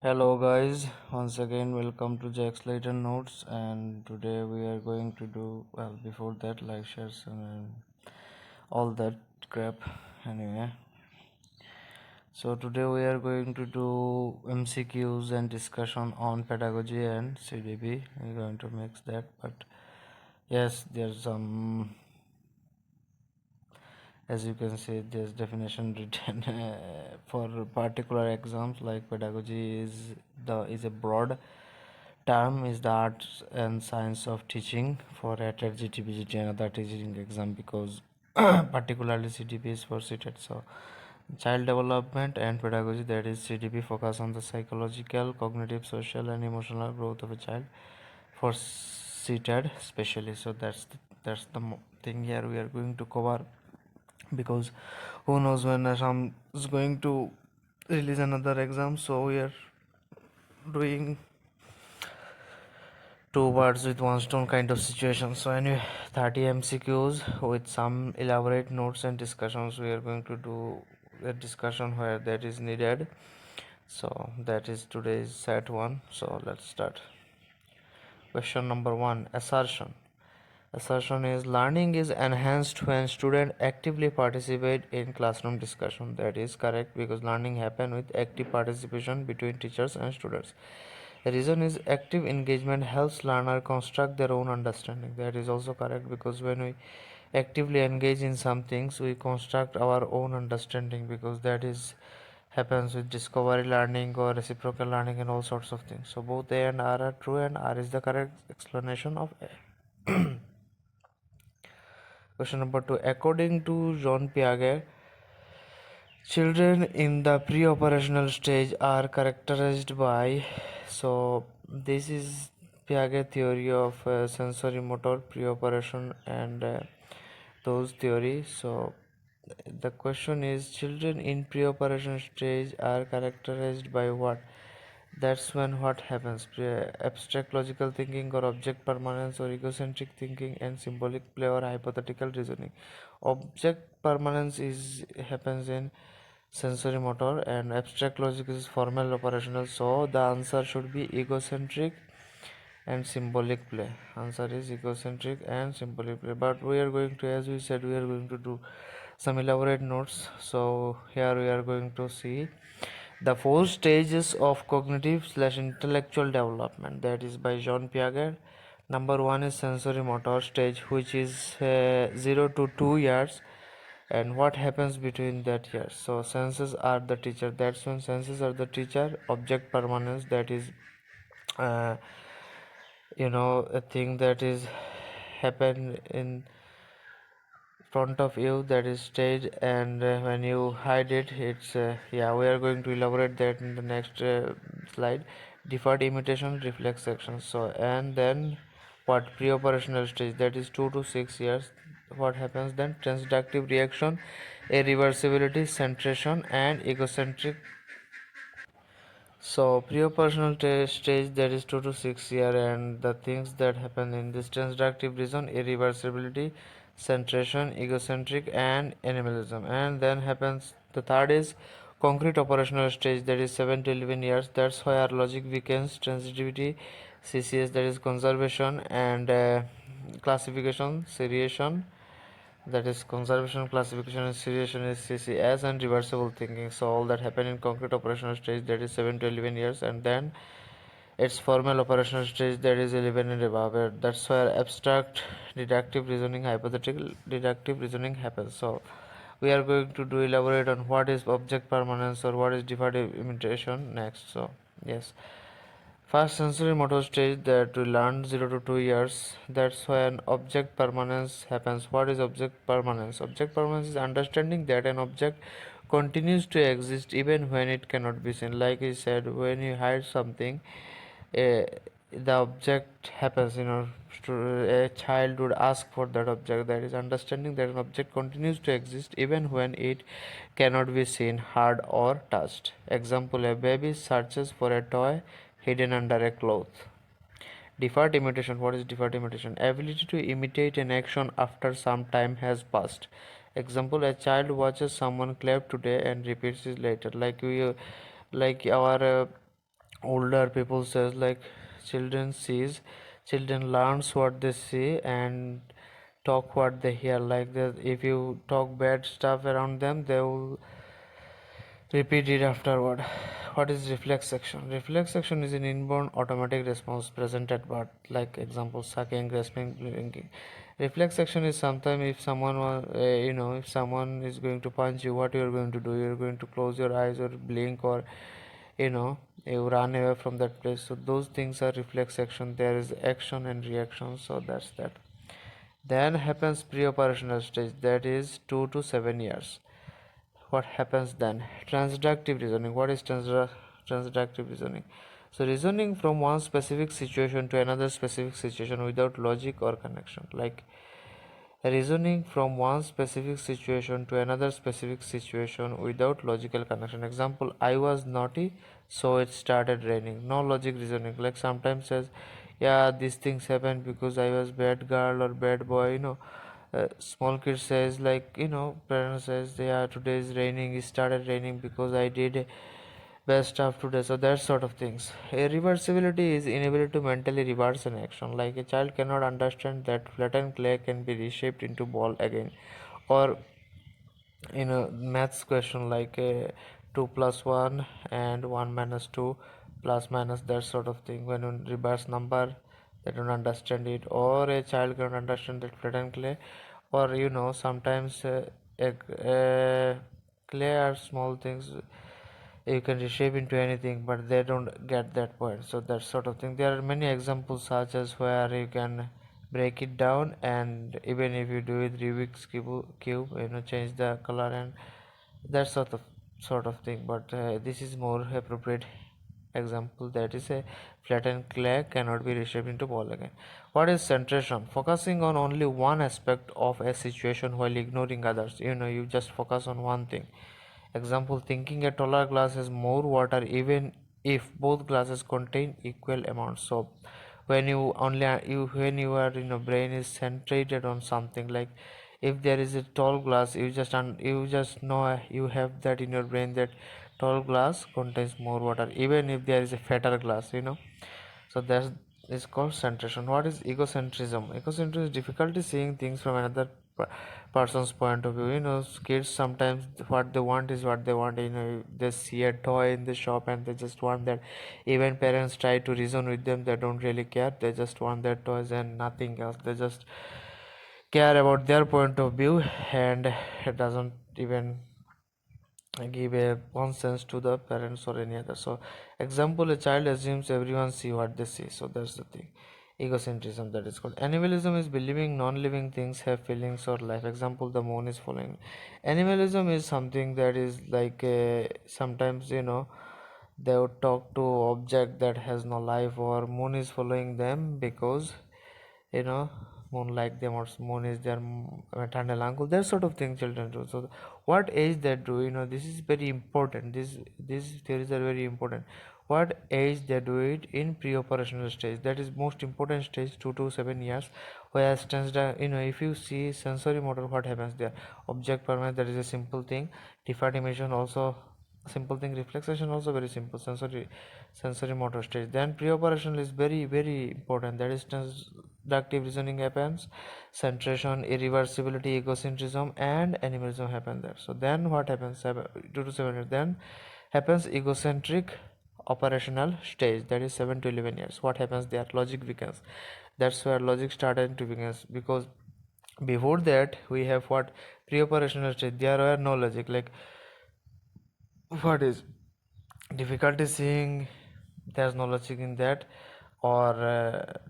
Hello guys, once again welcome to Jack Slayter Notes, and today we are going to do, well, before that, like, shares and all that crap. Anyway, so today we are going to do MCQs and discussion on pedagogy and CDP. We're going to mix that, but yes, there's some, as you can see, there's definition written for particular exams. Like pedagogy is a broad term, is the arts and science of teaching for Atet, Gt&Pgt and other teaching exam, because particularly CDP is for Ctet. So child development and pedagogy, that is CDP, focus on the psychological, cognitive, social and emotional growth of a child for Ctet especially. So that's the thing here we are going to cover, because who knows when Assam is going to release another exam. So we are doing two birds with one stone kind of situation. So anyway, 30 MCQs with some elaborate notes and discussions. We are going to do a discussion where that is needed. So that is today's set one. So let's start. Question number 1, assertion. Assertion is learning is enhanced when students actively participate in classroom discussion. That is correct, because learning happens with active participation between teachers and students. The reason is active engagement helps learner construct their own understanding. That is also correct, because when we actively engage in some things, we construct our own understanding, because that is happens with discovery learning or reciprocal learning and all sorts of things. So both A and R are true, and R is the correct explanation of A. Question number 2. According to Jean-Piaget, children in the pre-operational stage are characterized by, so this is Piaget theory of sensory motor pre-operation and those theories. So the question is, children in pre-operation stage are characterized by what? That's when what happens? Abstract logical thinking or object permanence or egocentric thinking and symbolic play or hypothetical reasoning. Object permanence is happens in sensory motor, and abstract logic is formal operational. So the answer should be egocentric and symbolic play. Answer is egocentric and symbolic play. But we are going to, as we said, we are going to do some elaborate notes. So here we are going to see the 4 stages of cognitive/intellectual development, that is by Jean Piaget. Number 1 is sensory motor stage, which is 0 to 2 years. And what happens between that years? So senses are the teacher. That's when senses are the teacher. Object permanence, that is uh, a thing that is happen in front of you, that is stage, and when you hide it, it's yeah, we are going to elaborate that in the next slide. Deferred imitation, reflex action. So and then what? Pre-operational stage, that is 2 to 6 years. What happens then? Transductive reaction, irreversibility, centration and egocentric. So pre-operational stage, that is 2 to 6 year, and the things that happen in this transductive reason: irreversibility, centration, egocentric and animalism. And then happens the third is concrete operational stage, that is 7 to 11 years. That's where logic weakens, transitivity, CCS, that is conservation and classification, seriation, that is conservation, classification and seriation is CCS, and reversible thinking. So all that happen in concrete operational stage, that is 7 to 11 years. And then its formal operational stage, that is 11 and above. That's where abstract deductive reasoning, hypothetical deductive reasoning happens. So we are going to do elaborate on what is object permanence or what is deferred imitation next. So yes, first sensory motor stage, that we learn 0 to 2 years. That's when object permanence happens. What is object permanence? Object permanence is understanding that an object continues to exist even when it cannot be seen. Like I said, when you hide something, uh, the object happens. A child would ask for that object. That is understanding that an object continues to exist even when it cannot be seen, heard or touched. Example, a baby searches for a toy hidden under a cloth. Deferred imitation. What is deferred imitation? Ability to imitate an action after some time has passed. Example, a child watches someone clap today and repeats it later. Like our older people says like children learns what they see and talk what they hear. Like that, if you talk bad stuff around them, they will repeat it afterward. What is reflex action? Reflex action is an inborn automatic response present at birth, like example sucking, grasping, blinking. Reflex action is sometimes if someone if someone is going to punch you, what you are going to do? You are going to close your eyes or blink, or you know you run away from that place. So those things are reflex action. There is action and reaction. So that's that. Then happens pre-operational stage, that is 2 to 7 years. What happens then? Transductive reasoning. What is transductive reasoning? So reasoning from one specific situation to another specific situation without logic or connection. Like reasoning from one specific situation to another specific situation without logical connection. Example, I was naughty, so it started raining. No logic reasoning. Like sometimes says, yeah, these things happen because I was bad girl or bad boy, small kid says like, parents says, yeah, today is raining, it started raining because I did best stuff today. So that sort of things. Irreversibility is inability to mentally reverse an action. Like a child cannot understand that flattened clay can be reshaped into ball again, or in a maths question like 2 plus 1 and 1 minus 2 plus minus, that sort of thing. When you reverse number, they don't understand it, or a child can understand that flattened clay, or sometimes clay are small things, you can reshape into anything, but they don't get that point. So that sort of thing. There are many examples such as where you can break it down, and even if you do it Rubik's cube, change the color and that sort of thing. But this is more appropriate example, that is a flattened clay cannot be reshaped into ball again. What is centration? Focusing on only one aspect of a situation while ignoring others. You just focus on one thing. Example, thinking a taller glass has more water even if both glasses contain equal amounts. So when you only you when you are brain is centrated on something, like if there is a tall glass, you just know, you have that in your brain that tall glass contains more water even if there is a fatter glass. So that is called centration. What is egocentrism? Egocentrism is difficulty seeing things from another person's point of view. Kids sometimes what they want is what they want. They see a toy in the shop and they just want that. Even parents try to reason with them, they don't really care, they just want their toys and nothing else. They just care about their point of view, and it doesn't even give a nonsense to the parents or any other. So example, a child assumes everyone see what they see. So that's the thing. Egocentrism, that is called. Animalism is believing non-living things have feelings or life. Example, the moon is following. Animalism is something that is like sometimes they would talk to object that has no life, or moon is following them because you know moon like them, or moon is their maternal uncle, that sort of thing children do. So what age they do, this is very important. These theories are very important. What age they do it? In pre-operational stage, that is most important stage, 2 to 7 years. Whereas if you see sensory motor, what happens there? Object permanence, that is a simple thing. Deferred emission also simple thing. Reflexation also very simple. Sensory motor stage. Then pre-operational is very very important, that is transductive reasoning happens. Centration, irreversibility, egocentrism and animalism happen there. So then what happens? 2 to 7 years. Then happens egocentric operational stage, that is 7 to 11 years. What happens there? Logic weakens. That's where logic started to weaken, because before that we have what? Pre-operational stage, there were no logic. Like what is difficulty seeing, there's no logic in that. Or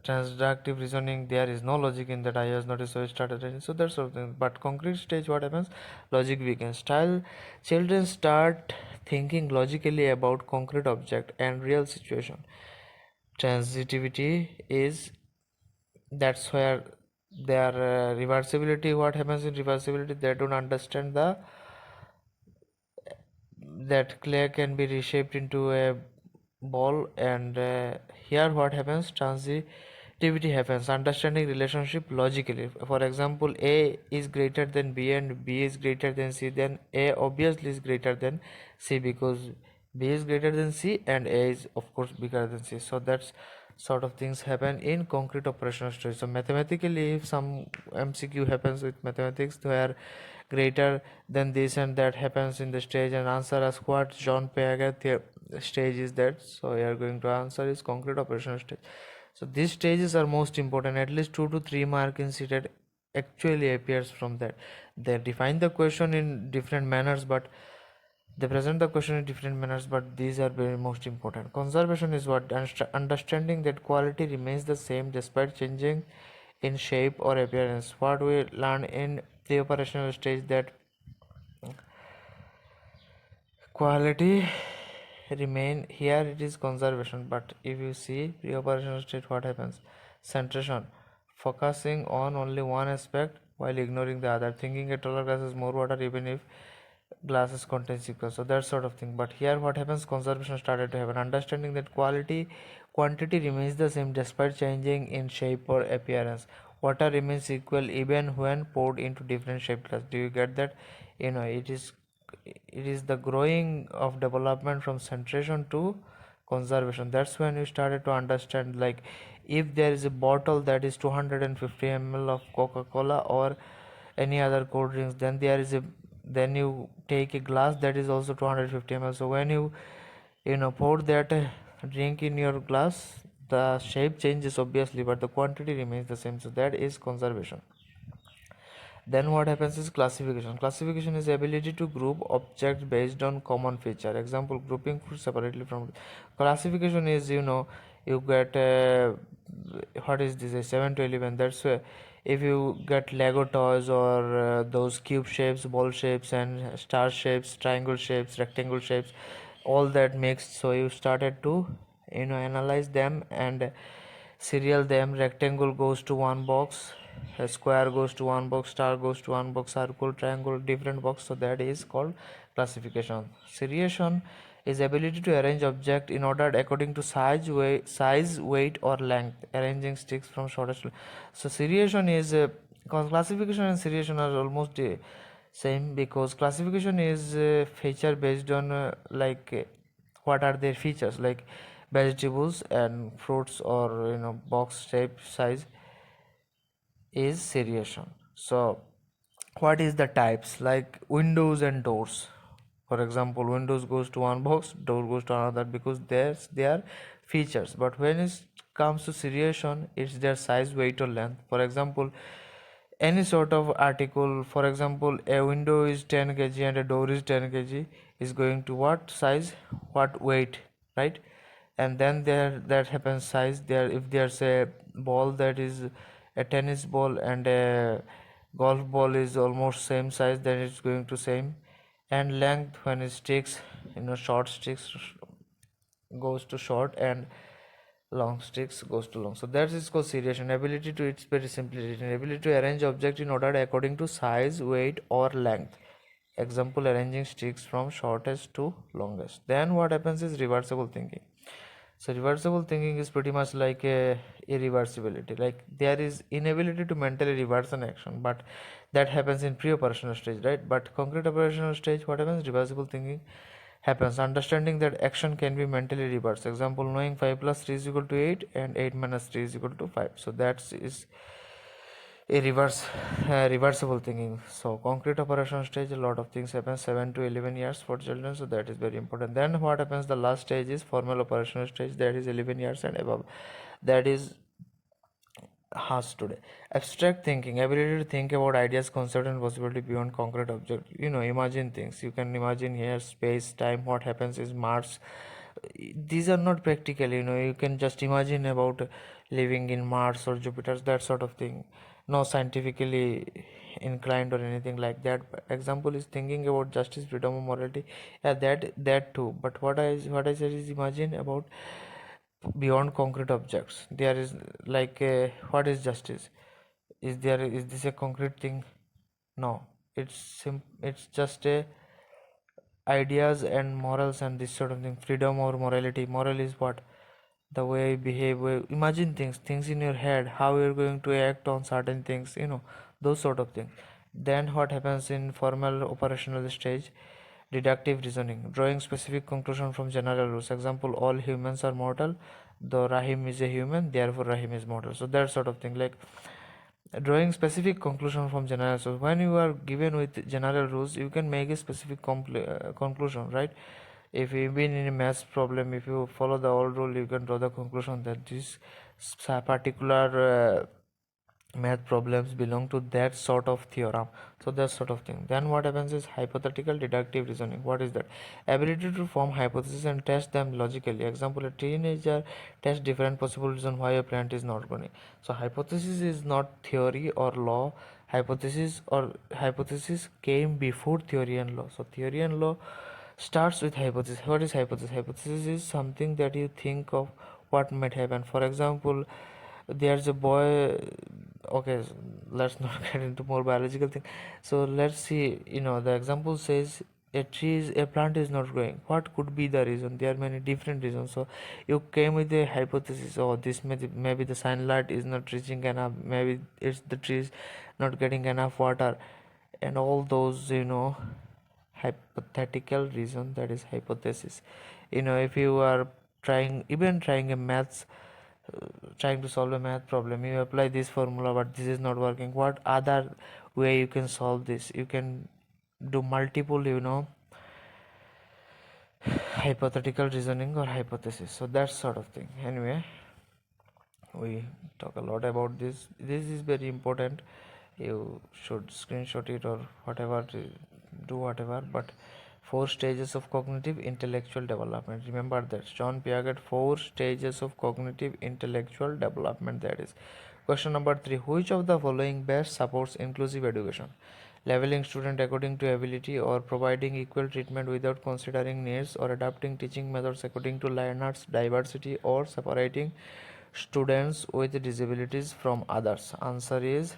transductive reasoning, there is no logic in that. I was noticed, so it started raining. So that's sort of thing. But concrete stage, what happens? Logic weakens. Style children start thinking logically about concrete object and real situation. Transitivity is, that's where their reversibility. What happens in reversibility? They don't understand the that clay can be reshaped into a ball. And here what happens? Transitivity happens, understanding relationship logically. For example, A is greater than B and B is greater than C, then A obviously is greater than C, because B is greater than C and A is of course bigger than C. So that's sort of things happen in concrete operational stage. So mathematically, if some MCQ happens with mathematics where greater than this and that happens in the stage and answer as what John Piaget stage is that, so you are going to answer is concrete operational stage. So these stages are most important. At least 2 to 3 mark in Ctet actually appears from that. They define the question in different manners, but they present the question in different manners, but these are very most important. Conservation is what? Understanding that quality remains the same despite changing in shape or appearance. What we learn in the operational stage, that quality remain, here it is conservation, but if you see pre-operational state, what happens? Centration, focusing on only one aspect while ignoring the other, thinking a taller glass is more water even if glasses contain sugar, so that sort of thing. But here what happens? Conservation started to happen, understanding that quantity remains the same despite changing in shape or appearance. Water remains equal even when poured into different shaped glass. Do you get that? It is the growing of development from centration to conservation. That's when you started to understand, like, if there is a bottle that is 250 ml of Coca-Cola or any other cold drinks, then you take a glass that is also 250 ml. So when you pour that drink in your glass, the shape changes obviously, but the quantity remains the same. So that is conservation. Then what happens is classification. Classification is ability to group objects based on common feature. Example, grouping food separately from. Classification is, you get what is this, a 7 to 11. That's if you get Lego toys or those cube shapes, ball shapes, and star shapes, triangle shapes, rectangle shapes, all that mixed. So you started to analyze them and serial them. Rectangle goes to one box, a square goes to one box, star goes to one box, circle, triangle, different box. So that is called classification. Seriation is ability to arrange object in order according to size, weight, or length, arranging sticks from shortest to. So seriation is classification and seriation are almost same, because classification is feature based on what are their features, like vegetables and fruits, or box shape, size is seriation. So what is the types, like windows and doors? For example, windows goes to one box, door goes to another, because there's their features. But when it comes to seriation, it's their size, weight, or length. For example, any sort of article, for example, a window is 10 kg and a door is 10 kg, is going to what size, what weight, right? And then there that happens size. There, if there's a ball that is a tennis ball and a golf ball is almost same size, then it's going to same. And length, when it sticks, short sticks goes to short, and long sticks goes to long. So that is called seriation. Ability to, it's very simply written, ability to arrange object in order according to size, weight, or length. Example, arranging sticks from shortest to longest. Then what happens is reversible thinking. So reversible thinking is pretty much like a irreversibility, like there is inability to mentally reverse an action, but that happens in pre-operational stage, right? But concrete operational stage, what happens? Reversible thinking happens, understanding that action can be mentally reversed. Example, knowing 5 plus 3 is equal to 8 and 8 minus 3 is equal to 5. So that is a reversible thinking. So concrete operation stage, a lot of things happen, 7 to 11 years for children, so that is very important. Then what happens, the last stage is formal operational stage, that is 11 years and above. That is has today. Abstract thinking, ability to think about ideas, concepts, and possibility beyond concrete object. Imagine things. You can imagine here space, time, what happens is Mars. These are not practical. You can just imagine about living in Mars or Jupiter, that sort of thing. No scientifically inclined or anything like that. Example is thinking about justice, freedom, or morality. Yeah, that too. But what I said is imagine about beyond concrete objects. There is like what is justice? Is this a concrete thing? No, it's just a ideas and morals and this sort of thing. Freedom or morality. Moral is what? The way you behave. Imagine things in your head, how you're going to act on certain things. Those sort of things. Then what happens in formal operational stage? deductive reasoning, drawing specific conclusion from general rules. Example, all humans are mortal, though Rahim is a human, therefore Rahim is mortal. So that sort of thing, like drawing specific conclusion from general rules. When you are given with general rules, you can make a specific conclusion, right? If you've been in a maths problem, if you follow the old rule, you can draw the conclusion that this particular math problems belong to that sort of theorem. So that sort of thing. Then what happens is hypothetical deductive reasoning. What is that? Ability to form hypotheses and test them logically. Example, a teenager tests different possible reasons why a plant is not growing. So hypothesis is not theory or law. Hypothesis came before theory and law. So theory and law starts with hypothesis. What is hypothesis? Hypothesis is something that you think of what might happen. For example, there's a boy. Okay, let's not get into more biological thing. So let's see, the example says a plant is not growing. What could be the reason? There are many different reasons. So you came with a hypothesis. Oh, this maybe the sunlight is not reaching enough, maybe it's the trees not getting enough water, and all those, hypothetical reason, that is hypothesis. If you are trying a maths, trying to solve a math problem, you apply this formula but this is not working, what other way you can solve this? You can do multiple, hypothetical reasoning or hypothesis. So that sort of thing. Anyway, we talk a lot about this is very important. You should screenshot it or whatever, do whatever. But 4 stages of cognitive intellectual development, remember that. John Piaget, 4 stages of cognitive intellectual development, that is. Question number 3, which of the following best supports inclusive education? Leveling student according to ability, or providing equal treatment without considering needs, or adapting teaching methods according to learners diversity, or separating students with disabilities from others? Answer is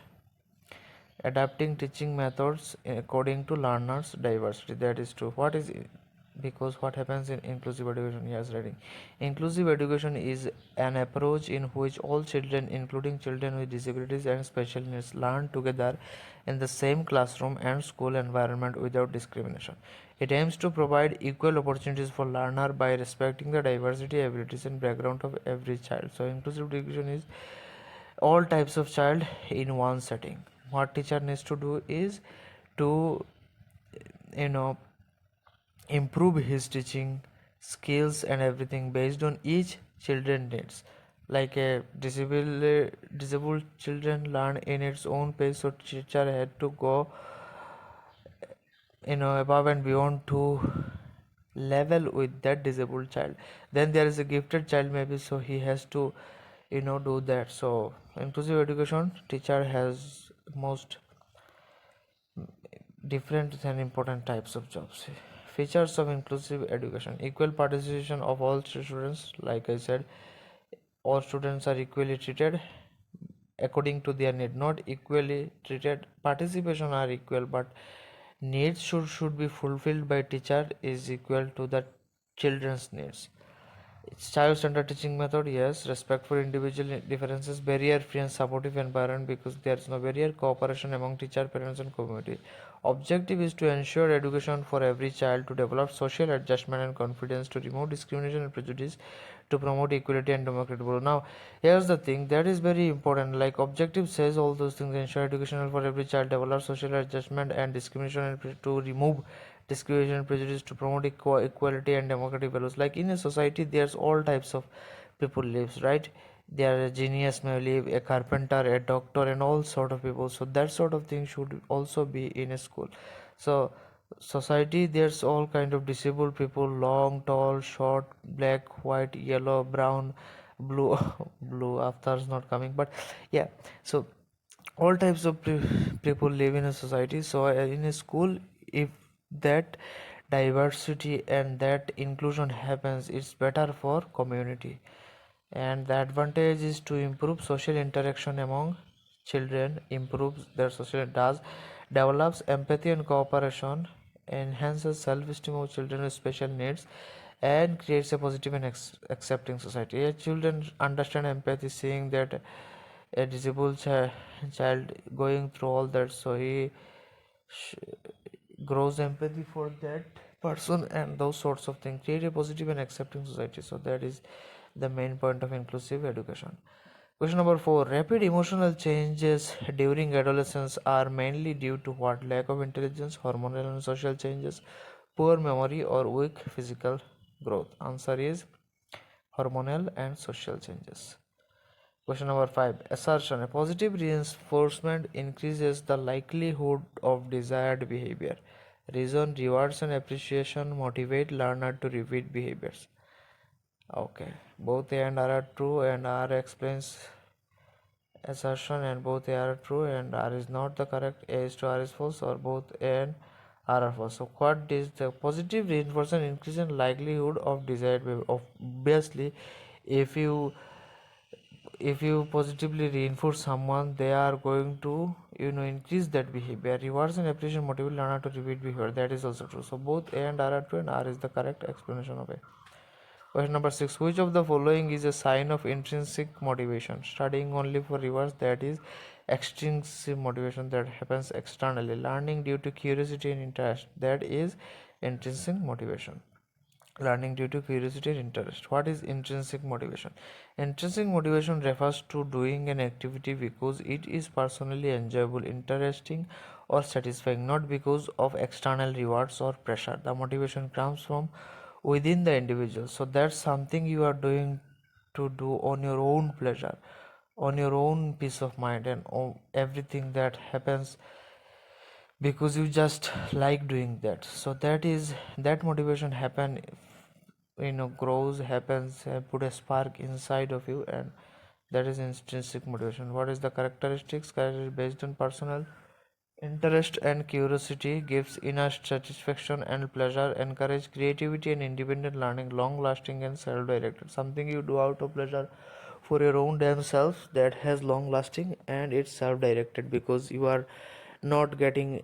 adapting teaching methods according to learners diversity. That is true. Because what happens in inclusive education? Yes, reading. Inclusive education is an approach in which all children, including children with disabilities and special needs, learn together in the same classroom and school environment without discrimination. It aims to provide equal opportunities for learner by respecting the diversity, abilities and background of every child. So inclusive education is all types of child in one setting. What teacher needs to do is to, you know improve his teaching skills and everything based on each children needs. Like a disabled children learn in its own pace, so teacher had to go, above and beyond to level with that disabled child. Then there is a gifted child maybe, so he has to, do that. So inclusive education, teacher has most different and important types of jobs. Features of inclusive education: equal participation of all students. Like I said, all students are equally treated according to their need, not equally treated. Participation are equal, but needs should be fulfilled by teacher is equal to the children's needs. It's child-centered teaching method, yes. Respect for individual differences, barrier-free and supportive environment, because there is no barrier. Cooperation among teacher, parents, and community. Objective is to ensure education for every child, to develop social adjustment and confidence, to remove discrimination and prejudice, to promote equality and democratic rule. Now, here's the thing that is very important. Like objective says all those things: ensure education for every child, develop social adjustment and discrimination, and to remove discrimination and prejudice, to promote equality and democratic values. Like in a society, there's all types of people lives, right? There a genius may live, a carpenter, a doctor, and all sort of people. So that sort of thing should also be in a school. So society, there's all kind of disabled people: long, tall, short, black, white, yellow, brown, blue. Blue after is not coming, but yeah. So all types of people live in a society. So in a school, if that diversity and that inclusion happens, it's better for community. And the advantage is to improve social interaction among children, improves their social, does develops empathy and cooperation, enhances self-esteem of children with special needs, and creates a positive and accepting society. As children understand empathy, seeing that a disabled child going through all that, so he grows empathy for that person and those sorts of things. Create a positive and accepting society. So that is the main point of inclusive education. Question number 4. Rapid emotional changes during adolescence are mainly due to what? Lack of intelligence, hormonal and social changes, poor memory, or weak physical growth. Answer is hormonal and social changes. Question number 5. Assertion. A positive reinforcement increases the likelihood of desired behavior. Reason, rewards, and appreciation motivate learner to repeat behaviors. Okay, both A and R are true, and R explains assertion, and both A are true and R is not the correct. A is to R is false, or both A and R are false. So what is the positive reinforcement increase in likelihood of desired behavior? Obviously, if you positively reinforce someone, they are going to increase that behavior. Rewards and appreciation motivate learner to repeat behavior. That is also true. So both A and R are true, and R is the correct explanation of A. Question number 6. Which of the following is a sign of intrinsic motivation? Studying only for rewards, that is extrinsic motivation, that happens externally. Learning due to curiosity and interest, that is intrinsic motivation. Learning due to curiosity and interest. What is intrinsic motivation? Intrinsic motivation refers to doing an activity because it is personally enjoyable, interesting, or satisfying, not because of external rewards or pressure. The motivation comes from within the individual. So that's something you are doing to do on your own pleasure, on your own peace of mind, and everything that happens because you just like doing that. So that motivation happen, grows, happens, put a spark inside of you, and that is intrinsic motivation. What is the characteristics? Characteristics based on personal interest and curiosity, gives inner satisfaction and pleasure, encourage creativity and independent learning, long lasting and self-directed. Something you do out of pleasure for your own damn self, that has long lasting, and it's self-directed because you are not getting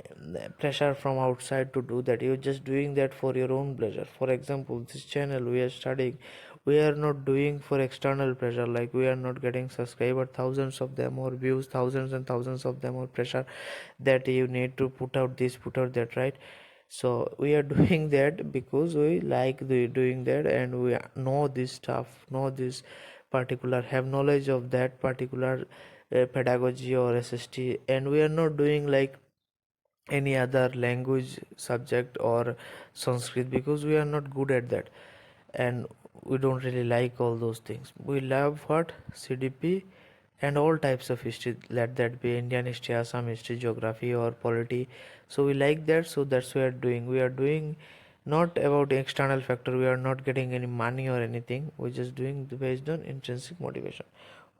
pressure from outside to do that. You're just doing that for your own pleasure. For example, this channel we are studying, we are not doing for external pressure, like we are not getting subscriber thousands of them, or views thousands and thousands of them, or pressure that you need to put out this, put out that, right? So we are doing that because we like doing that, and we know this stuff, know this particular, have knowledge of that particular pedagogy or SST, and we are not doing like any other language subject or Sanskrit because we are not good at that, and we don't really like all those things. We love what? CDP and all types of history, let that be Indian history, Assam history, geography, or polity. So we like that, so that's what we are doing not about external factor. We are not getting any money or anything, we're just doing based on intrinsic motivation.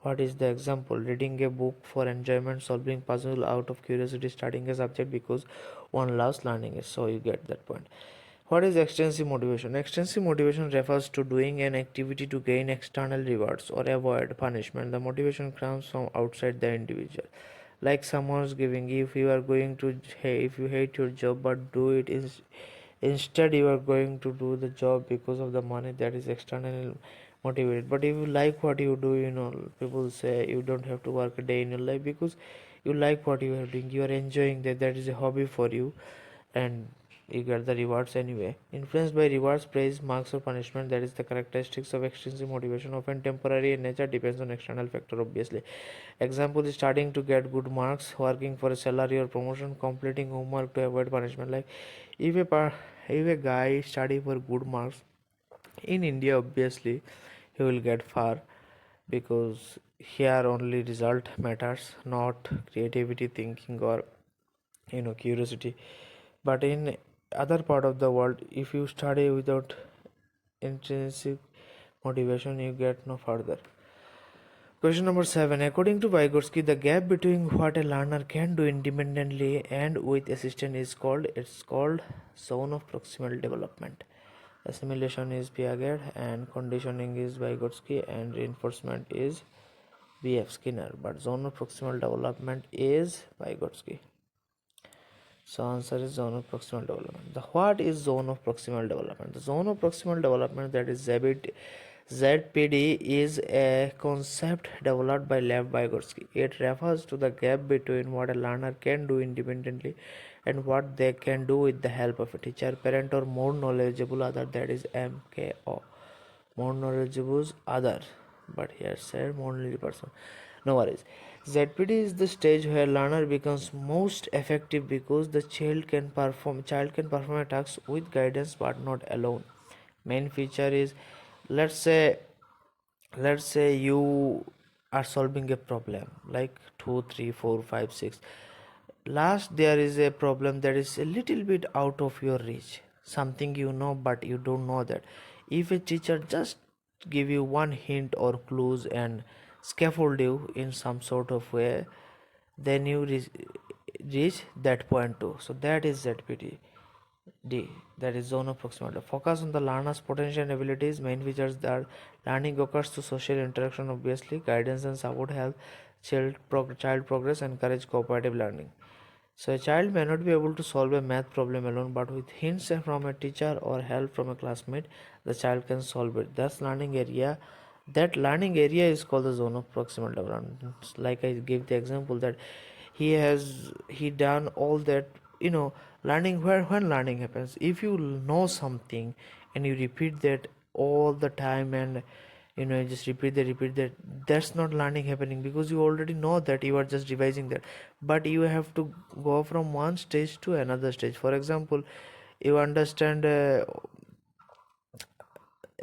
What is the example? Reading a book for enjoyment, solving puzzle out of curiosity, studying a subject because one loves learning it. So you get that point. What is extrinsic motivation? Extrinsic motivation refers to doing an activity to gain external rewards or avoid punishment. The motivation comes from outside the individual. Like someone's giving, if you are going to, hey, if you hate your job but do it is, instead you are going to do the job because of the money, that is external motivated. But if you like what you do, people say you don't have to work a day in your life because you like what you are doing, you are enjoying that, that is a hobby for you, and you get the rewards anyway. Influenced by rewards, praise, marks, or punishment, that is the characteristics of extrinsic motivation, often temporary in nature, depends on external factor obviously. Example is starting to get good marks, working for a salary or promotion, completing homework to avoid punishment. Like if a guy study for good marks in India, obviously he will get far, because here only result matters, not creativity, thinking, or curiosity. But in other part of the world, if you study without intrinsic motivation, you get no further. Question number 7. According to Vygotsky, the gap between what a learner can do independently and with assistance is called zone of proximal development. Assimilation is Piaget, and conditioning is Vygotsky, and reinforcement is B.F. Skinner. But zone of proximal development is Vygotsky. So answer is zone of proximal development. What is zone of proximal development? The zone of proximal development, that is ZPD, is a concept developed by Lev Vygotsky. It refers to the gap between what a learner can do independently and what they can do with the help of a teacher, parent, or more knowledgeable other, that is MKO. More knowledgeable other, but here said more knowledgeable person. No worries. ZPD is the stage where learner becomes most effective because the child can perform a task with guidance but not alone. Main feature is, let's say you are solving a problem like 2 3 4 5 6. Last there is a problem that is a little bit out of your reach, something you know but you don't know that. If a teacher just give you one hint or clues and scaffold you in some sort of way, then you reach that point too. So that is ZPD. D, that is zone of proximity. Focus on the learner's potential and abilities. Main features that learning occurs through social interaction, obviously. Guidance and support help child progress, encourage cooperative learning. So a child may not be able to solve a math problem alone, but with hints from a teacher or help from a classmate, the child can solve it. That learning area is called the zone of proximal development. Like I gave the example that he done all that, learning. Where when learning happens, if you know something and you repeat that all the time, and you just repeat that, that's not learning happening, because you already know that, you are just revising that. But you have to go from one stage to another stage. For example, you understand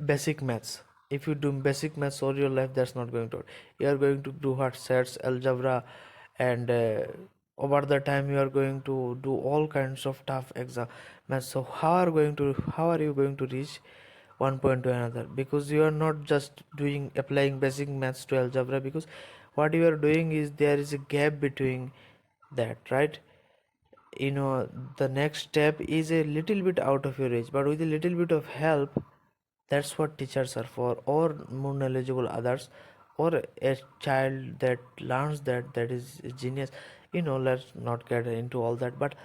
basic maths. If you do basic maths all your life, that's not going to work. You are going to do hard sets, algebra, and over the time you are going to do all kinds of tough exam maths. So how are you going to reach one point to another? Because you are not just applying basic maths to algebra, because what you are doing is there is a gap between that, right? The next step is a little bit out of your reach, but with a little bit of help. That's what teachers are for, or more knowledgeable others, or a child that learns that is a genius. Let's not get into all that, but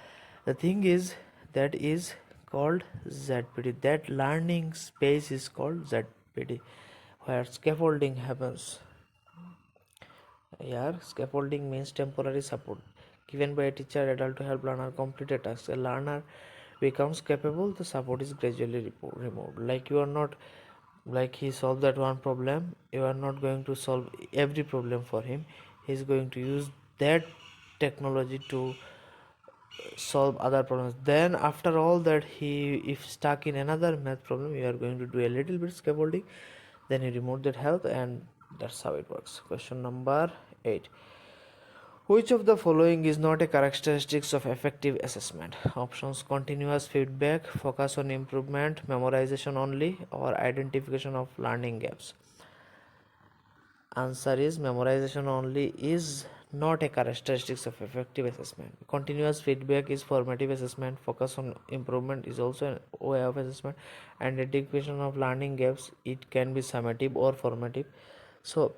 the thing is, that is called ZPD. That learning space is called ZPD, where scaffolding happens. Here, scaffolding means temporary support given by a teacher adult to help learner complete a task. A learner becomes capable, the support is gradually removed. Like you are not, like he solved that one problem, you are not going to solve every problem for him. He is going to use that technology to solve other problems. Then after all that, he if stuck in another math problem, you are going to do a little bit scaffolding, then you remove that help, and that's how it works. Question number 8. Which of the following is not a characteristics of effective assessment? Options: continuous feedback, focus on improvement, memorization only, or identification of learning gaps. Answer is memorization only is not a characteristics of effective assessment. Continuous feedback is formative assessment. Focus on improvement is also a way of assessment. Identification of learning gaps, it can be summative or formative. So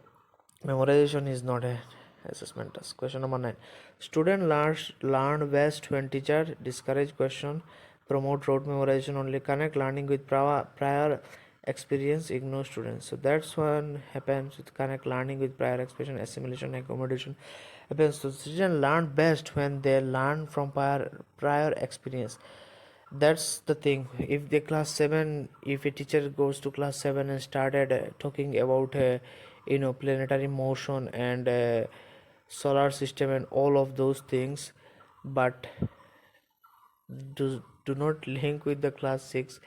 memorization is not a assessment task. Question number 9. Student learn best when teacher discourage question, promote rote memorization only, connect learning with prior experience, ignore students. So that's what happens with connect learning with prior experience, assimilation, accommodation happens. So students learn best when they learn from prior experience. That's the thing. If the class 7, if a teacher goes to class 7 and started talking about planetary motion and solar system and all of those things, but do not link with the class 6.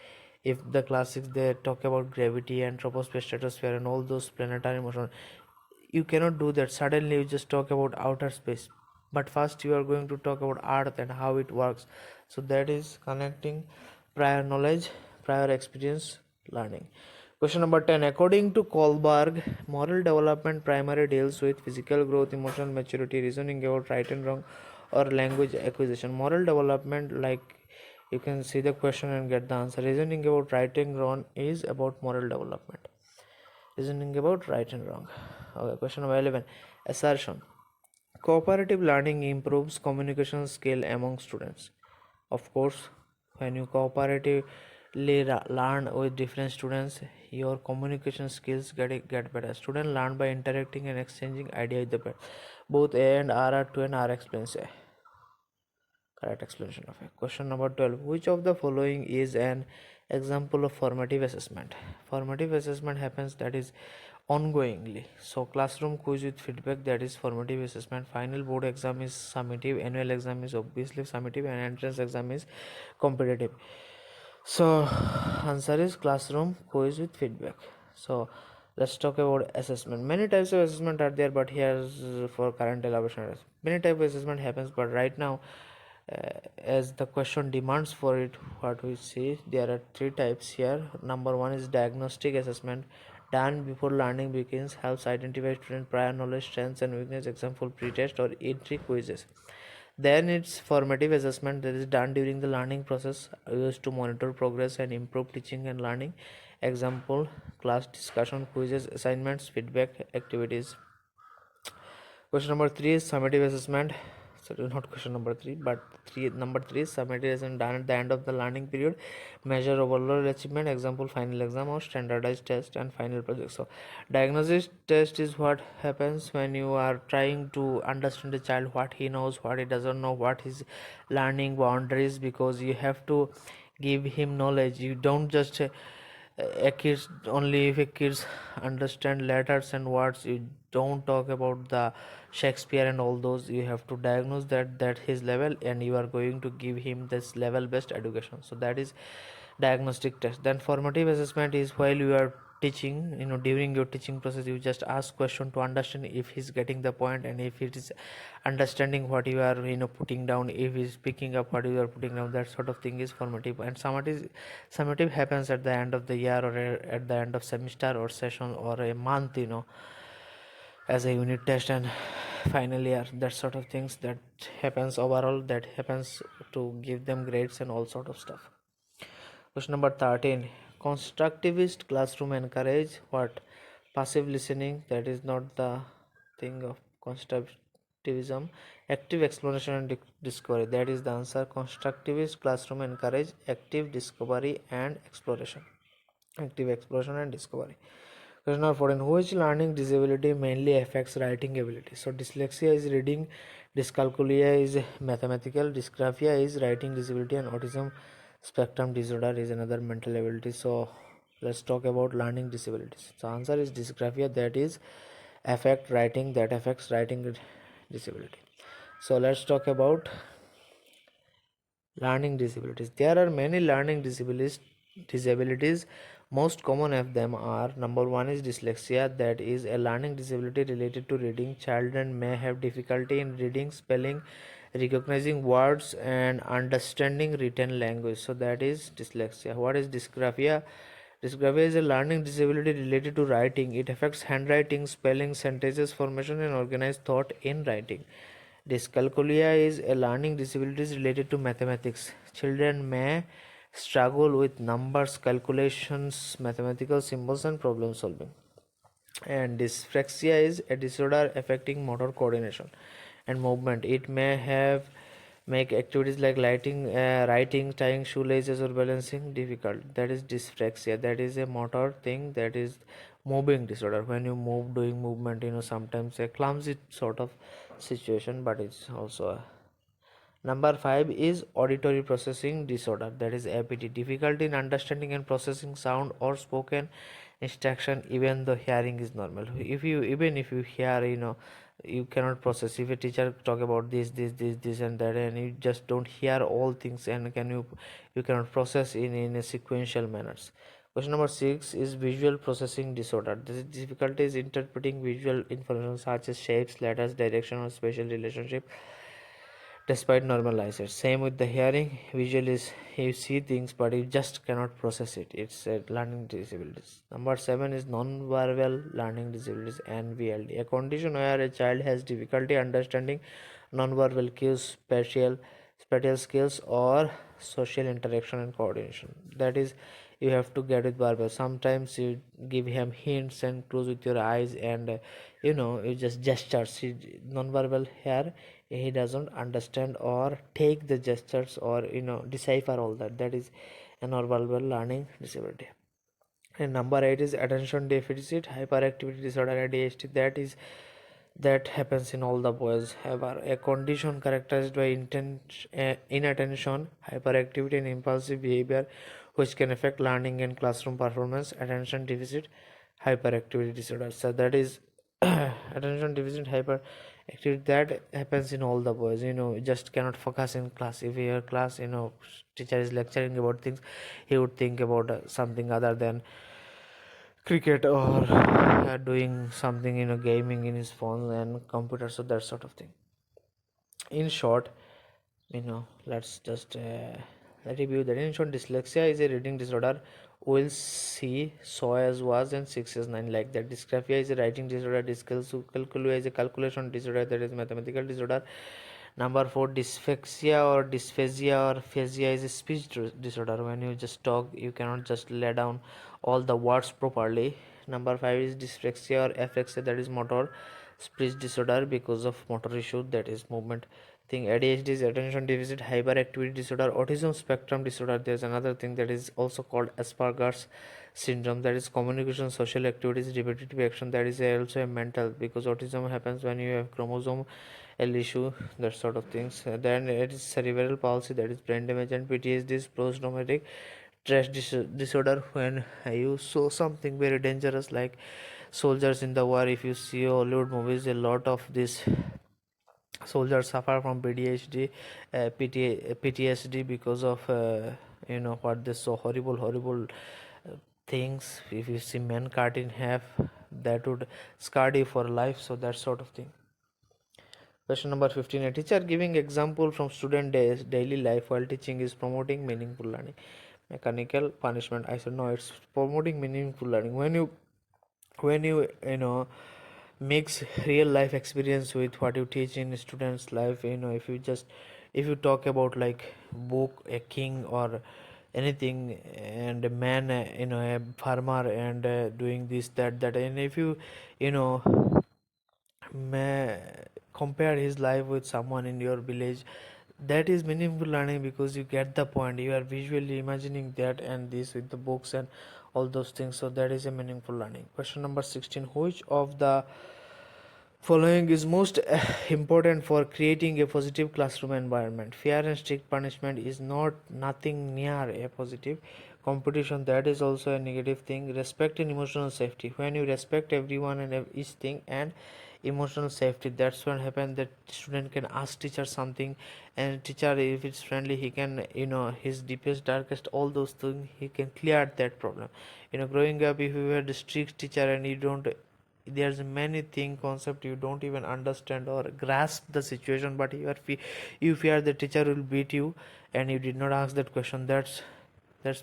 If the class 6 they talk about gravity and troposphere, stratosphere, and all those planetary motion, you cannot do that. Suddenly you just talk about outer space, but first you are going to talk about earth and how it works. So that is connecting prior knowledge, prior experience, learning. Question number 10. According to Kohlberg, moral development primarily deals with physical growth, emotional maturity, reasoning about right and wrong, or language acquisition. Moral development, like you can see the question and get the answer. Reasoning about right and wrong is about moral development. Reasoning about right and wrong. Okay, question number 11. Assertion. Cooperative learning improves communication skill among students. Of course, when you cooperatively learn with different students, your communication skills get better. Students learn by interacting and exchanging ideas with the parents. Both A and R are two and R explains A. Correct explanation of it. Question number 12. Which of the following is an example of formative assessment? Formative assessment happens, that is ongoingly. So classroom quiz with feedback, that is formative assessment. Final board exam is summative. Annual exam is obviously summative, and entrance exam is competitive. So answer is classroom quiz with feedback. So let's talk about assessment. Many types of assessment are there, but here's for current elaboration. Many type of assessment happens, but right now, as the question demands for it, what we see, there are three types here. Number one is diagnostic assessment, done before learning begins, helps identify student prior knowledge, strengths and weakness. Example, pre-test or entry quizzes. Then it's formative assessment, that is done during the learning process, used to monitor progress and improve teaching and learning. Example, class discussion, quizzes, assignments, feedback, activities. Question number 3 is summative assessment. So not question number 3, but number 3 is summative assessment, done at the end of the learning period, measure overall achievement. Example, final exam or standardized test and final project. So diagnosis test is what happens when you are trying to understand the child, what he knows, what he doesn't know, what his learning boundaries, because you have to give him knowledge. You don't just a kids, only if a kids understand letters and words, you don't talk about the Shakespeare and all those. You have to diagnose that his level, and you are going to give him this level based education. So that is diagnostic test. Then formative assessment is while you are teaching, during your teaching process, you just ask question to understand if he's getting the point, and if it is understanding what you are putting down, if he's picking up what you are putting down. That sort of thing is formative. And summative happens at the end of the year, or at the end of semester or session or a month, as a unit test and final year. That sort of things that happens overall, that happens to give them grades and all sort of stuff. Question number 13. Constructivist classroom encourage what? Passive listening, that is not the thing of constructivism. Active exploration and discovery, that is the answer. Constructivist classroom encourage active discovery and exploration. Active exploration and discovery. Question number 14. Which learning disability mainly affects writing ability? So dyslexia is reading, dyscalculia is mathematical, dysgraphia is writing disability, and autism spectrum disorder is another mental ability. So let's talk about learning disabilities. So answer is dysgraphia, that is that affects writing disability. So let's talk about learning disabilities. There are many learning disabilities. Most common of them are: number one is dyslexia, that is a learning disability related to reading. Children may have difficulty in reading, spelling, recognizing words, and understanding written language. So that is dyslexia. What is dysgraphia? Dysgraphia is a learning disability related to writing. It affects handwriting, spelling, sentences formation, and organized thought in writing. Dyscalculia is a learning disability related to mathematics. Children may struggle with numbers, calculations, mathematical symbols, and problem solving. And dyspraxia is a disorder affecting motor coordination and movement. It may have make activities like writing, tying shoelaces, or balancing difficult. That is dyspraxia. That is a motor thing, that is moving disorder. When you move, doing movement, sometimes a clumsy sort of situation, but it's also a. Number 5 is auditory processing disorder, that is APT. Difficulty in understanding and processing sound or spoken instruction, even though hearing is normal. Even if you hear, you cannot process. If a teacher talk about this and that, and you just don't hear all things, and you cannot process in a sequential manners. Question number 6 is visual processing disorder. This difficulty is interpreting visual information such as shapes, letters, direction, or spatial relationship despite normal eyesight. Same with the hearing. Visual is you see things, but you just cannot process it. It's a learning disabilities. Number 7 is non-verbal learning disabilities, NVLD, a condition where a child has difficulty understanding non-verbal cues, spatial skills, or social interaction and coordination. That is, you have to get with verbal. Sometimes you give him hints and clues with your eyes, and you just gestures. Non-verbal here, he doesn't understand or take the gestures, or decipher all that. That is a non-verbal learning disability. And number 8 is attention deficit hyperactivity disorder, ADHD. That is that happens in all the boys. However, a condition characterized by inattention, hyperactivity, and impulsive behavior, which can affect learning and classroom performance. Attention deficit hyperactivity disorder. So that is attention deficit hyperactivity that happens in all the boys. You just cannot focus in class. If your class, teacher is lecturing about things, he would think about something other than cricket, or doing something, gaming in his phone and computer, so that sort of thing. In short, let's just review that. In short, dyslexia is a reading disorder. Will see, saw as was, and 6 as 9, like that. Dysgraphia is a writing disorder. Dyscalculia is a calculation disorder, that is mathematical disorder. Number 4, dysphagia or dysphagia or phasia is a speech disorder. When you just talk, you cannot just lay down all the words properly. Number 5 is dyspraxia or apraxia, that is motor speech disorder because of motor issue, that is movement thing. ADHD is attention deficit hyperactivity disorder. Autism spectrum disorder, there's another thing that is also called Asperger's syndrome, that is communication, social activities, repetitive action, that is also a mental, because autism happens when you have chromosome L issue, that sort of things. Then it is cerebral palsy, that is brain damage. And PTSD is post-traumatic stress disorder, when you saw something very dangerous like soldiers in the war. If you see Hollywood movies, a lot of these soldiers suffer from PTSD because of what they saw, horrible things. If you see men cut in half, that would scar you for life, so that sort of thing. Question number 15. A teacher giving example from student daily life while teaching is promoting meaningful learning. Mechanical punishment. I said no, it's promoting meaningful learning. When you mix real life experience with what you teach in students' life, if you talk about like book, a king or anything, and a man, a farmer, and doing this, that, and if you know may compare his life with someone in your village, that is meaningful learning, because you get the point, you are visually imagining that and this with the books and all those things, so that is a meaningful learning. Question number 16. Which of the following is most important for creating a positive classroom environment? Fair and strict punishment is not nothing near a positive. Competition, that is also a negative thing. Respect and emotional safety, when you respect everyone and each thing. And emotional safety, that's when happen that student can ask teacher something, and teacher, if it's friendly, he can, his deepest darkest all those things, he can clear that problem. Growing up, if you had a strict teacher and you don't, there's many thing concept you don't even understand or grasp the situation, but you fear the teacher will beat you and you did not ask that question. That's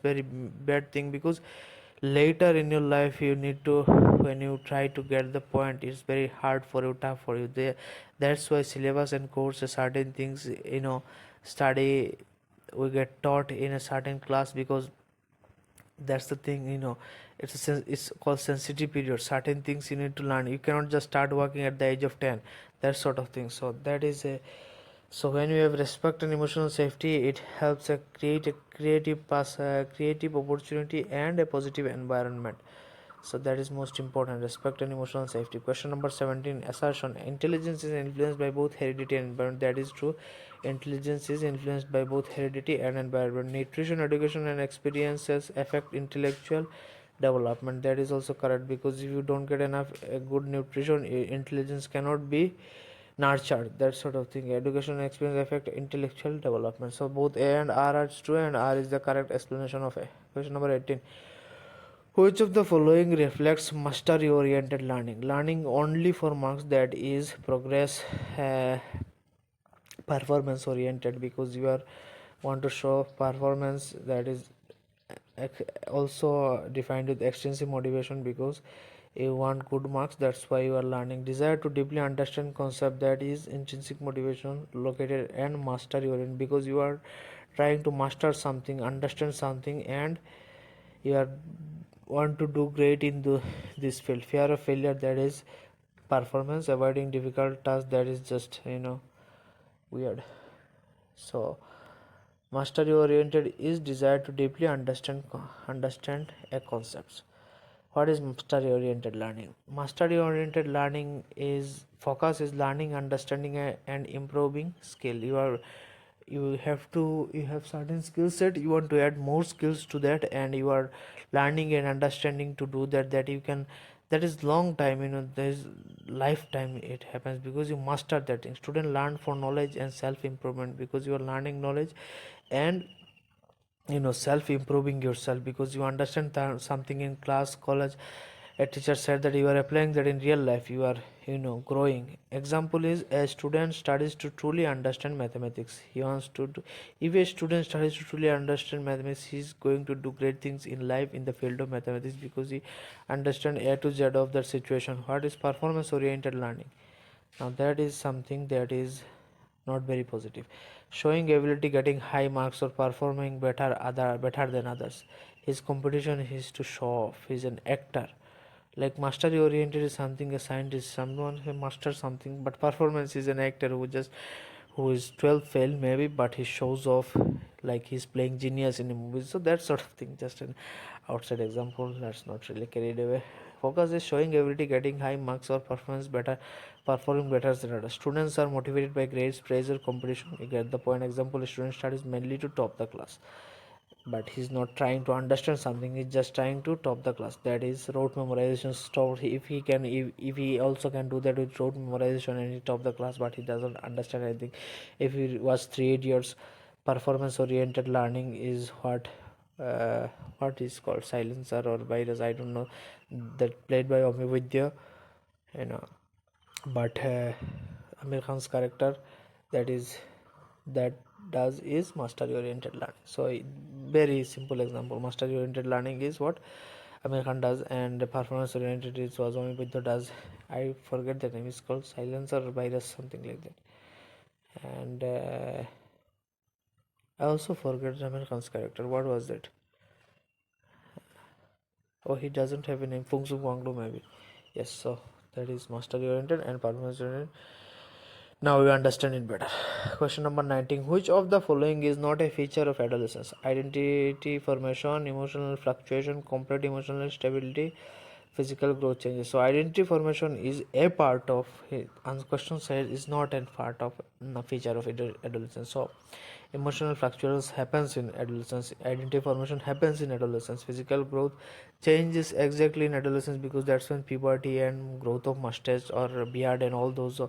very bad thing, because later in your life you need to, when you try to get the point, it's very hard for you, tough for you there. That's why syllabus and courses, certain things, study, we get taught in a certain class, because that's the thing, it's called sensitive period. Certain things you need to learn, you cannot just start working at the age of 10, that sort of thing. So that is a, so when you have respect and emotional safety, it helps create a creative opportunity and a positive environment. So that is most important, respect and emotional safety. Question number 17. Assertion. Intelligence is influenced by both heredity and environment. That is true. Intelligence is influenced by both heredity and environment. Nutrition, education and experiences affect intellectual development. That is also correct, because if you don't get enough good nutrition, intelligence cannot be nurtured, that sort of thing. Education and experience affect intellectual development. So both A and R are true, and R is the correct explanation of A. Question number 18. Which of the following reflects mastery oriented learning? Learning only for marks, that is progress performance oriented, because you are want to show performance, that is also defined with extrinsic motivation, because you want good marks, that's why you are learning. Desire to deeply understand concept, that is intrinsic motivation located. And mastery oriented, because you are trying to master something, understand something, and you are want to do great in this field. Fear of failure, that is performance. Avoiding difficult tasks, that is just weird. So mastery oriented is desire to deeply understand a concept. What is mastery oriented learning? Mastery oriented learning is focus is learning, understanding and improving skill. You have certain skill set, you want to add more skills to that, and you are learning and understanding to do that, that you can, that is long time, there is lifetime it happens because you master that thing. Student learn for knowledge and self improvement because you are learning knowledge and self improving yourself because you understand something in class, college, a teacher said that you are applying that in real life, you are growing. Example is, a student studies to truly understand mathematics, he wants to do, if a student studies to truly understand mathematics, he is going to do great things in life in the field of mathematics because he understand A to Z of that situation. What is performance oriented learning? Now that is something that is not very positive. Showing ability, getting high marks or performing better than others. His competition is to show off. He's an actor. Like mastery oriented is something, a scientist, someone who masters something, but performance is an actor who is 12 fail maybe, but he shows off like he's playing genius in a movie. So that sort of thing, just an outside example, that's not really carried away. Focus is showing ability, getting high marks or performing better than others. Students are motivated by grades, praise or competition. You get the point. Example, a student studies mainly to top the class, but he's not trying to understand something, he's just trying to top the class. That is rote memorization stop. If he also can do that with rote memorization and he top the class, but he doesn't understand anything. If he was 3 years, performance oriented learning is what is called silencer or virus, I don't know, that played by Vidya, you know but Amir Khan's character, that is that does is mastery oriented learning. So very simple example, mastery oriented learning is what Amir Khan does, and performance oriented is was only Vidya does. I forget the name, it's called silencer or virus, something like that. And I also forget Amir Khan's character, what was that? Oh, he doesn't have a name, Fungsu Wanglu maybe. Yes, so that is mastery oriented and performance oriented. Now we understand it better. Question number 19. Which of the following is not a feature of adolescence? Identity formation, emotional fluctuation, complete emotional stability, physical growth changes. So identity formation is a part of it. And question says is not a part of a feature of adolescence. So emotional fluctuations happens in adolescence, identity formation happens in adolescence, physical growth changes exactly in adolescence because that's when puberty and growth of mustache or beard and all those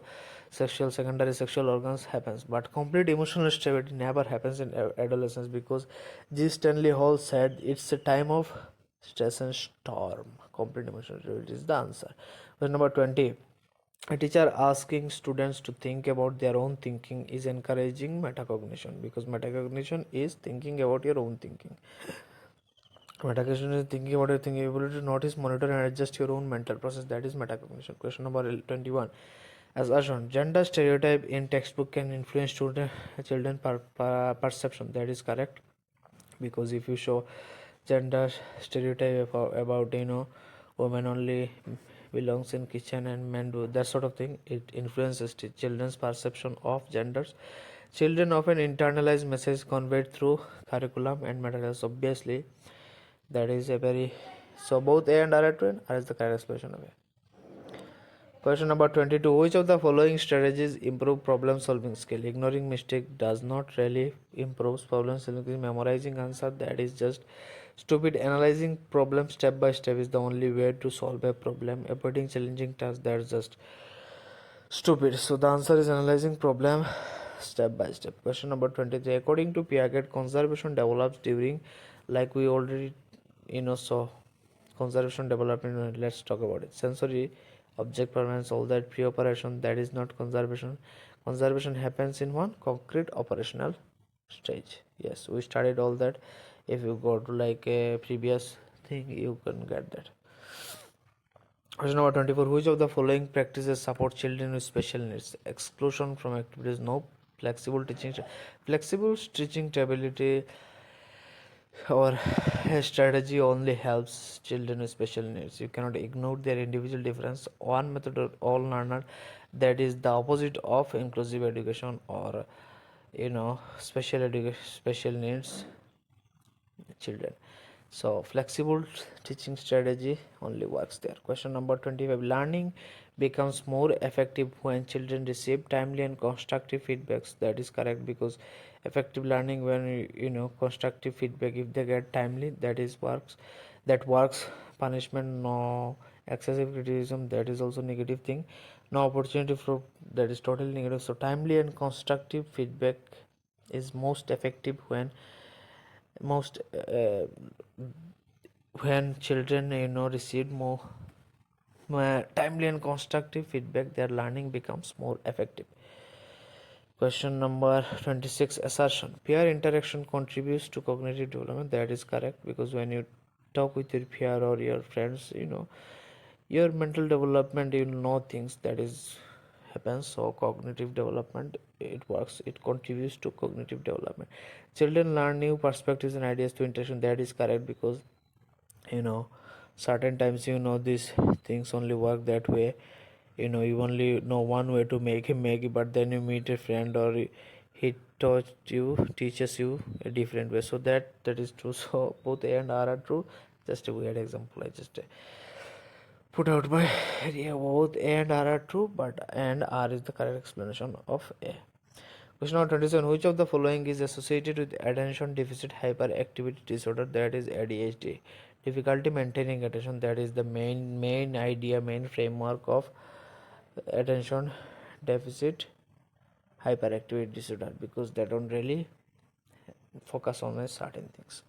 secondary sexual organs happens. But complete emotional stability never happens in adolescence because G. Stanley Hall said it's a time of stress and storm. Complete emotional stability is the answer. Question number 20. A teacher asking students to think about their own thinking is encouraging metacognition because metacognition is thinking about your own thinking. Metacognition is thinking about your thinking, ability to notice, monitor, and adjust your own mental process. That is metacognition. Question number 21. As assumed, gender stereotype in textbook can influence children perception. That is correct because if you show gender stereotype about women only belongs in kitchen and men do that sort of thing, it influences children's perception of genders. Children often internalize messages conveyed through curriculum and materials. Obviously that is a very, so both A and R are is the correct explanation of A. Question number 22. Which of the following strategies improve problem solving skill? Ignoring mistake does not really improve problem solving. Memorizing answer, that is just stupid. Analyzing problem step by step is the only way to solve a problem. Avoiding challenging tasks, that is just stupid. So the answer is analyzing problem step by step. Question number 23. According to Piaget, conservation develops during, like we already saw, conservation development. Let's talk about it. Sensory, object permanence, all that pre-operation, that is not conservation. Conservation happens in one concrete operational stage. Yes, we studied all that. If you go to like a previous thing, you can get that. Question number 24. Which of the following practices support children with special needs? Exclusion from activities, no. Flexible teaching ability or a strategy only helps children with special needs. You cannot ignore their individual difference. One method of all learner, that is the opposite of inclusive education or special needs children. So flexible teaching strategy only works there. Question number 25. Learning becomes more effective when children receive timely and constructive feedbacks. That is correct, because effective learning when constructive feedback, if they get timely, that works. Punishment, no. Excessive criticism, that is also negative thing. No opportunity for, that is totally negative. So timely and constructive feedback is most effective most when children receive more timely and constructive feedback, their learning becomes more effective. Question number 26. Assertion: peer interaction contributes to cognitive development. That is correct, because when you talk with your peer or your friends, your mental development, things that is happens. So cognitive development, it works, it contributes to cognitive development. Children learn new perspectives and ideas through interaction. That is correct, because you know certain times these things only work that way. You only know one way to make him Maggie, but then you meet a friend, or he teaches you a different way. So that is true. So both A and R are true. Just a weird example I just put out by yeah, both A and R are true, but and R is the correct explanation of A. Question number 27. Which of the following is associated with attention deficit hyperactivity disorder? That is ADHD. Difficulty maintaining attention. That is the main idea, main framework of attention deficit hyperactivity disorder, because they don't really focus on certain things.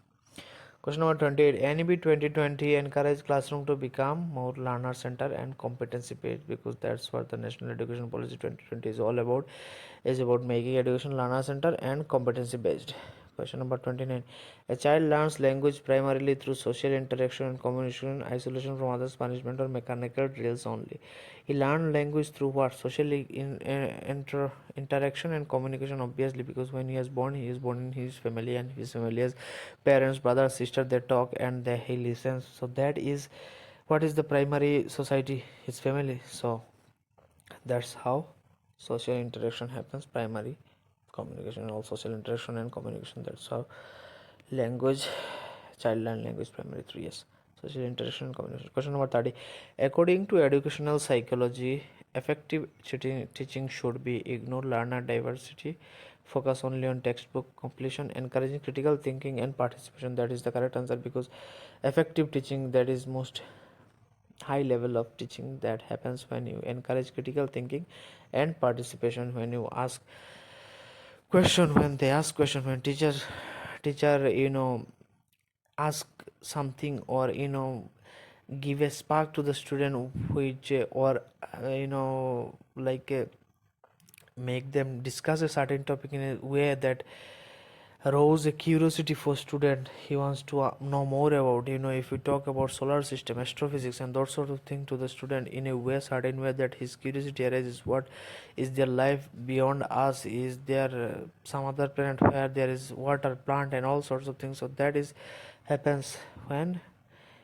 Question number 28. NEP 2020 encourage classroom to become more learner center and competency based, because that's what the National Education Policy 2020 is all about. Is about making education learner center and competency based. Question number 29. A child learns language primarily through social interaction and communication, isolation from others, punishment, or mechanical drills only. He learned language through what? Social interaction and communication, obviously, because when he is born in his family, and his family has parents, brother, sister, they talk, and he listens. So that is what is the primary society, his family. So that's how social interaction happens, primary communication, all social interaction and communication. That's how language, child learn language primary 3 years, social interaction and communication. Question number 30. According to educational psychology, effective teaching should be ignore learner diversity, focus only on textbook completion, encouraging critical thinking and participation. That is the correct answer, because effective teaching, that is most high level of teaching, that happens when you encourage critical thinking and participation. When you ask question, when they ask question, when teacher ask something, or give a spark to the student, which or like make them discuss a certain topic in a way that arouse a curiosity for student. He wants to know more about, if we talk about solar system, astrophysics, and that sort of thing to the student in a way, certain way, that his curiosity arises. What is their life beyond us? Is there some other planet where there is water, plant, and all sorts of things? So that is happens when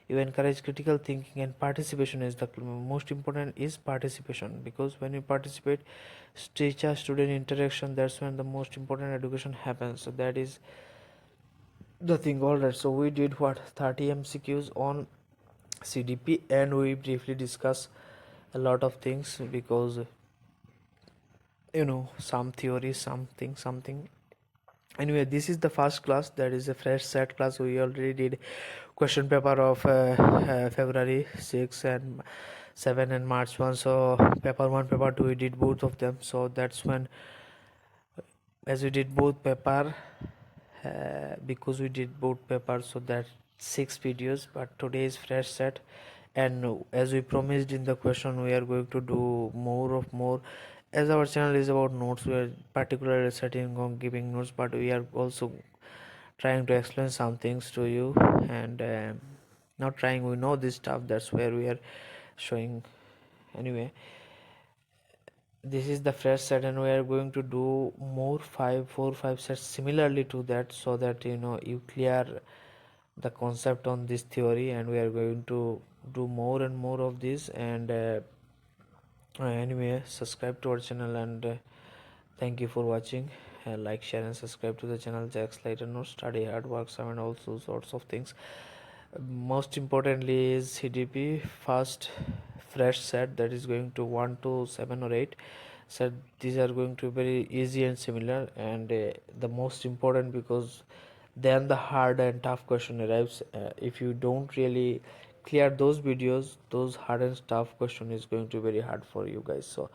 you encourage critical thinking, and participation is the most important, is participation, because when you participate, teacher student interaction, that's when the most important education happens. So that is the thing. All right, so we did what, 30 MCQs on CDP, and we briefly discuss a lot of things, because some theory, something. Anyway, this is the first class, that is a fresh set class. We already did question paper of February 6 and 7 and March 1. So paper 1, paper 2, we did both of them. So that's when, as we did both paper, because we did both papers, so that 6 videos. But today is fresh set, and as we promised in the question, we are going to do more. As our channel is about notes, we are particularly setting on giving notes, but we are also trying to explain some things to you, and not trying, we know this stuff, that's where we are showing. Anyway, this is the fresh set, and we are going to do more 4 5 sets similarly to that, so that you clear the concept on this theory, and we are going to do more and more of this. And anyway, subscribe to our channel, and thank you for watching. Like, share, and subscribe to the channel. Jack Slayter, no study hard work, and also sorts of things. Most importantly is CDP first fresh set, that is going to 1 to 7 or 8 set. These are going to be very easy and similar, and the most important, because then the hard and tough question arrives. If you don't really clear those videos, those hard and tough question is going to be very hard for you guys. So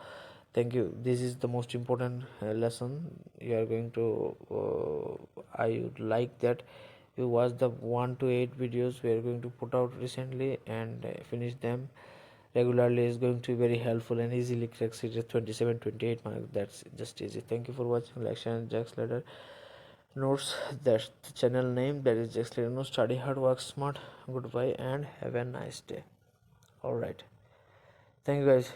thank you. This is the most important lesson you are going to I would like that you watch the 1 to 8 videos we are going to put out recently, and finish them regularly. Is going to be very helpful and easily crack series 27 28 marks. That's just easy. Thank you for watching. Like, share, and Jack Slayter notes. That's the channel name. That is Jack Slayter Notes. Study hard, work smart. Goodbye and have a nice day. All right, thank you guys.